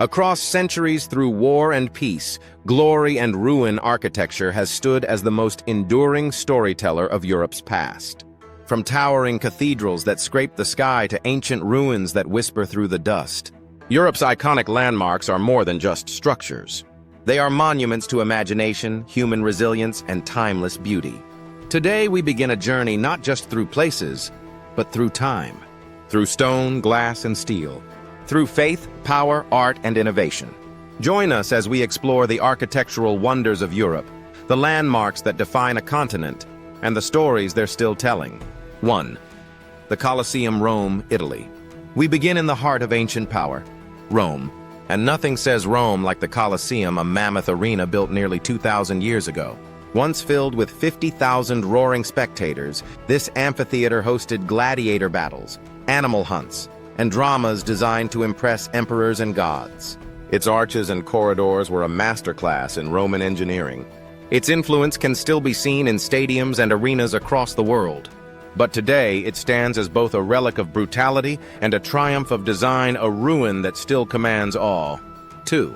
Across centuries through war and peace, glory and ruin architecture has stood as the most enduring storyteller of Europe's past. From towering cathedrals that scrape the sky to ancient ruins that whisper through the dust, Europe's iconic landmarks are more than just structures. They are monuments to imagination, human resilience, and timeless beauty. Today we begin a journey not just through places, but through time. Through stone, glass, and steel. Through faith, power, art, and innovation. Join us as we explore the architectural wonders of Europe, the landmarks that define a continent, and the stories they're still telling. 1. The Colosseum, Rome, Italy. We begin in the heart of ancient power, Rome. And nothing says Rome like the Colosseum, a mammoth arena built nearly 2,000 years ago. Once filled with 50,000 roaring spectators, this amphitheater hosted gladiator battles, animal hunts, and dramas designed to impress emperors and gods. Its arches and corridors were a masterclass in Roman engineering. Its influence can still be seen in stadiums and arenas across the world. But today, it stands as both a relic of brutality and a triumph of design, a ruin that still commands awe. 2.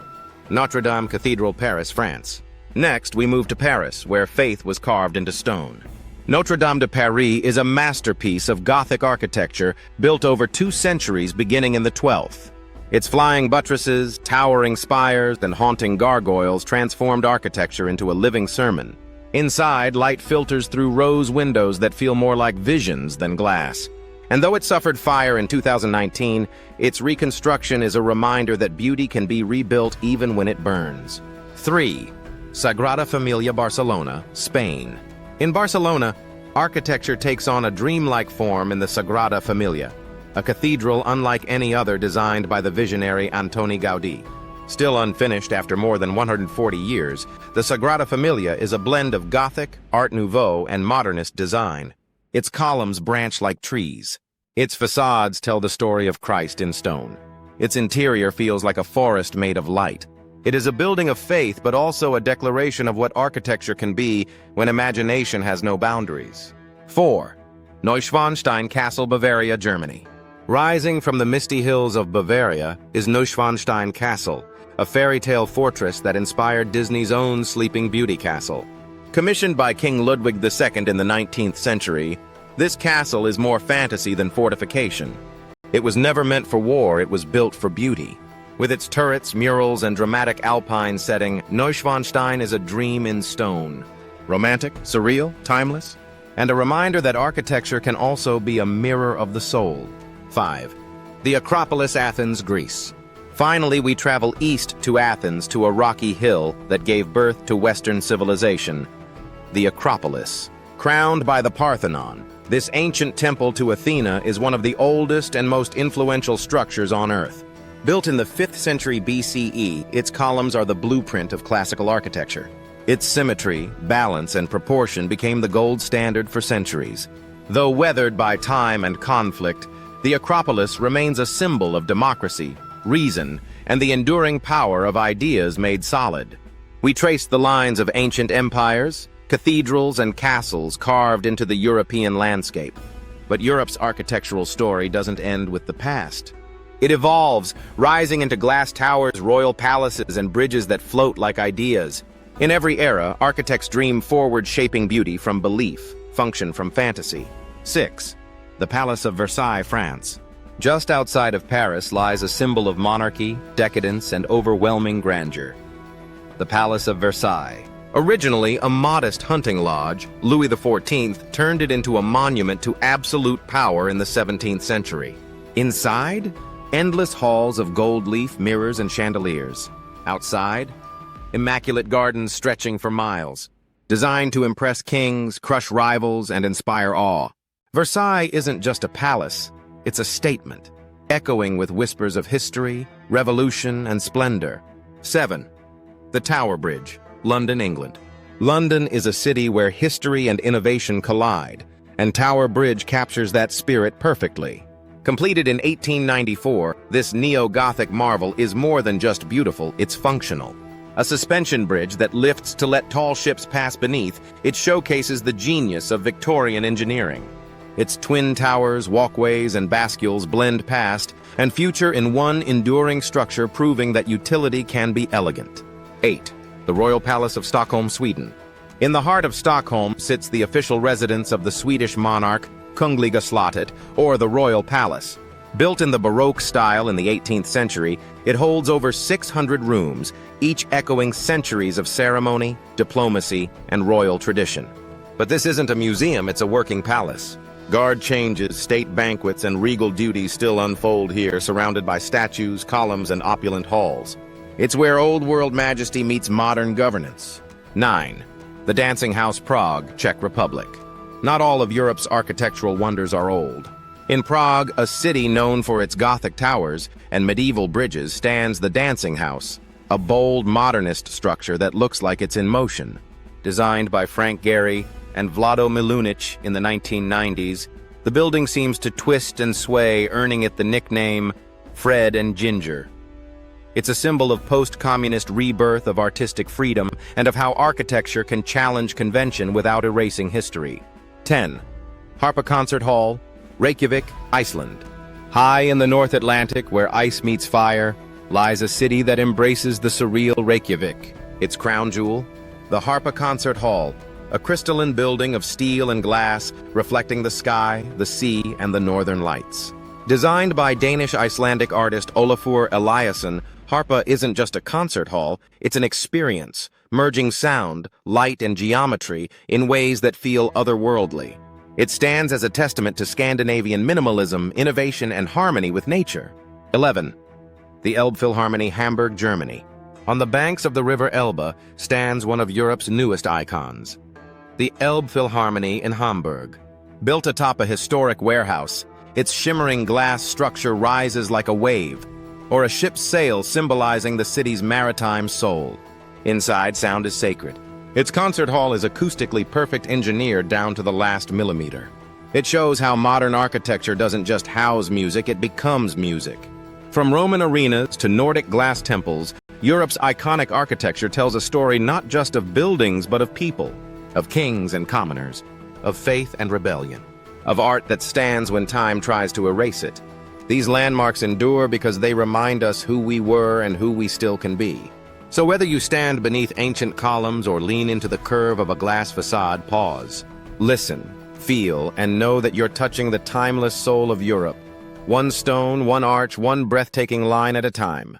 Notre-Dame Cathedral, Paris, France. Next, we move to Paris, where faith was carved into stone. Notre-Dame de Paris is a masterpiece of Gothic architecture built over 2 centuries beginning in the 12th. Its flying buttresses, towering spires, and haunting gargoyles transformed architecture into a living sermon. Inside, light filters through rose windows that feel more like visions than glass. And though it suffered fire in 2019, its reconstruction is a reminder that beauty can be rebuilt even when it burns. 3. Sagrada Família, Barcelona, Spain. In Barcelona, architecture takes on a dreamlike form in the Sagrada Família, a cathedral unlike any other designed by the visionary Antoni Gaudí. Still unfinished after more than 140 years, the Sagrada Família is a blend of Gothic, Art Nouveau, and modernist design. Its columns branch like trees. Its facades tell the story of Christ in stone. Its interior feels like a forest made of light. It is a building of faith, but also a declaration of what architecture can be when imagination has no boundaries. 4. Neuschwanstein Castle, Bavaria, Germany. Rising from the misty hills of Bavaria is Neuschwanstein Castle, a fairy tale fortress that inspired Disney's own Sleeping Beauty castle. Commissioned by King Ludwig II in the 19th century, this castle is more fantasy than fortification. It was never meant for war, it was built for beauty. With its turrets, murals, and dramatic alpine setting, Neuschwanstein is a dream in stone. Romantic, surreal, timeless, and a reminder that architecture can also be a mirror of the soul. 5. The Acropolis, Athens, Greece. Finally, we travel east to Athens, to a rocky hill that gave birth to Western civilization. The Acropolis. Crowned by the Parthenon, this ancient temple to Athena is one of the oldest and most influential structures on Earth. Built in the 5th century BCE, its columns are the blueprint of classical architecture. Its symmetry, balance, and proportion became the gold standard for centuries. Though weathered by time and conflict, the Acropolis remains a symbol of democracy, reason, and the enduring power of ideas made solid. We trace the lines of ancient empires, cathedrals, and castles carved into the European landscape. But Europe's architectural story doesn't end with the past. It evolves, rising into glass towers, royal palaces, and bridges that float like ideas. In every era, architects dream forward, shaping beauty from belief, function from fantasy. 6. The Palace of Versailles, France. Just outside of Paris lies a symbol of monarchy, decadence, and overwhelming grandeur. The Palace of Versailles. Originally a modest hunting lodge, Louis XIV turned it into a monument to absolute power in the 17th century. Inside, endless halls of gold leaf, mirrors, and chandeliers. Outside, immaculate gardens stretching for miles, designed to impress kings, crush rivals, and inspire awe. Versailles isn't just a palace, it's a statement, echoing with whispers of history, revolution, and splendor. 7. The Tower Bridge, London, England. London is a city where history and innovation collide, and Tower Bridge captures that spirit perfectly. Completed in 1894, this neo-Gothic marvel is more than just beautiful, it's functional. A suspension bridge that lifts to let tall ships pass beneath, it showcases the genius of Victorian engineering. Its twin towers, walkways, and bascules blend past, and future in one enduring structure proving that utility can be elegant. 8. The Royal Palace of Stockholm, Sweden. In the heart of Stockholm sits the official residence of the Swedish monarch, Kungliga slottet, or the Royal Palace. Built in the Baroque style in the 18th century, it holds over 600 rooms, each echoing centuries of ceremony, diplomacy, and royal tradition. But this isn't a museum, it's a working palace. Guard changes, state banquets, and regal duties still unfold here, surrounded by statues, columns, and opulent halls. It's where old-world majesty meets modern governance. 9. The Dancing House, Prague, Czech Republic. Not all of Europe's architectural wonders are old. In Prague, a city known for its Gothic towers and medieval bridges, stands the Dancing House, a bold modernist structure that looks like it's in motion. Designed by Frank Gehry and Vlado Milunic in the 1990s, the building seems to twist and sway, earning it the nickname Fred and Ginger. It's a symbol of post-communist rebirth, of artistic freedom, and of how architecture can challenge convention without erasing history. 10. Harpa Concert Hall, Reykjavik, Iceland. High in the North Atlantic, where ice meets fire, lies a city that embraces the surreal Reykjavik. Its crown jewel, the Harpa Concert Hall, a crystalline building of steel and glass reflecting the sky, the sea, and the northern lights. Designed by Danish-Icelandic artist Olafur Eliasson, Harpa isn't just a concert hall, it's an experience, merging sound, light, and geometry in ways that feel otherworldly. It stands as a testament to Scandinavian minimalism, innovation, and harmony with nature. 11. The Elbphilharmonie, Hamburg, Germany. On the banks of the river Elbe stands one of Europe's newest icons, the Elbphilharmonie in Hamburg. Built atop a historic warehouse, its shimmering glass structure rises like a wave, or a ship's sail symbolizing the city's maritime soul. Inside, sound is sacred. Its concert hall is acoustically perfect, engineered down to the last millimeter. It shows how modern architecture doesn't just house music, it becomes music. From Roman arenas to Nordic glass temples, Europe's iconic architecture tells a story not just of buildings but of people, of kings and commoners, of faith and rebellion, of art that stands when time tries to erase it. These landmarks endure because they remind us who we were and who we still can be. So whether you stand beneath ancient columns or lean into the curve of a glass facade, pause, listen, feel, and know that you're touching the timeless soul of Europe. One stone, one arch, one breathtaking line at a time.